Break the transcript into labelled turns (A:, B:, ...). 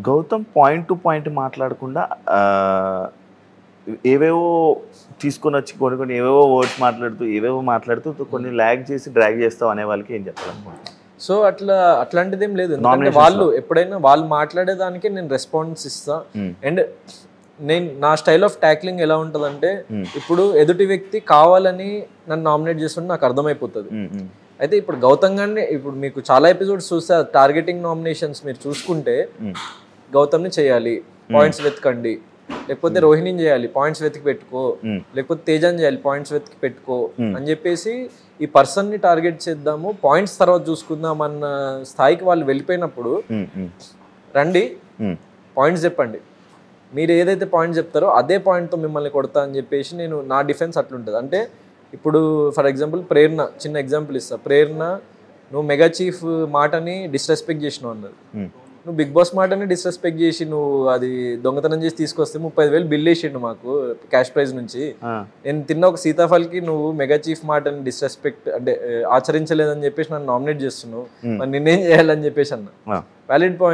A: Gautam point to point మాట్లాడకుండా ఏవేవో తీసుకొని వచ్చి కొన్ని ఏవేవో వర్డ్స్ మాట్లాడుతూ కొన్ని ల్యాగ్ చేసి డ్రాగ్ చేస్తావు అనే వాళ్ళకి ఏం చెప్పాలనుకుంటున్నాను.
B: సో అట్లాంటిది ఏం లేదు. వాళ్ళు ఎప్పుడైనా వాళ్ళు మాట్లాడేదానికి నేను రెస్పాన్స్ ఇస్తా. అండ్ నా స్టైల్ ఆఫ్ ట్యాక్లింగ్ ఎలా ఉంటుందంటే, ఇప్పుడు ఎదుటి వ్యక్తి కావాలని నన్ను నామినేట్ చేస్తుంటే నాకు అర్థమైపోతుంది. అయితే ఇప్పుడు గౌతమ్ గారిని ఇప్పుడు మీకు చాలా ఎపిసోడ్స్ చూస్తే టార్గెటింగ్ నామినేషన్స్ మీరు చూసుకుంటే, గౌతమ్ని చేయాలి పాయింట్స్ వెతకండి, లేకపోతే రోహిణిని చేయాలి పాయింట్స్ వెతికి పెట్టుకో, లేకపోతే తేజాన్ని చేయాలి పాయింట్స్ వెతికి పెట్టుకో అని చెప్పేసి ఈ పర్సన్ ని టార్గెట్ చేద్దాము, పాయింట్స్ తర్వాత చూసుకుందాం అన్న స్థాయికి వాళ్ళు వెళ్ళిపోయినప్పుడు, రండి పాయింట్స్ చెప్పండి, మీరు ఏదైతే పాయింట్ చెప్తారో అదే పాయింట్తో మిమ్మల్ని కొడతా అని చెప్పేసి నేను నా డిఫెన్స్ అట్లుంటుంది. అంటే ఇప్పుడు ఫర్ ఎగ్జాంపుల్ ప్రేరణ, చిన్న ఎగ్జాంపుల్ ఇస్తా. ప్రేరణ, నువ్వు మెగా చీఫ్ మాటని డిస్రెస్పెక్ట్ చేసినావు అన్నది. నువ్వు బిగ్ బాస్ మాటని డిస్రెస్పెక్ట్ చేసి నువ్వు అది దొంగతనం చేసి తీసుకొస్తే 30,000 బిల్ వేసిండు మాకు క్యాష్ ప్రైజ్ నుంచి. నేను తిన్న ఒక సీతాఫల్కి నువ్వు మెగా చీఫ్ మాటని డిస్రెస్పెక్ట్ అంటే ఆచరించలేదని చెప్పేసి నన్ను నామినేట్ చేస్తున్నావు, మరి నిన్నేం చేయాలని చెప్పేసి అన్న. Valid point.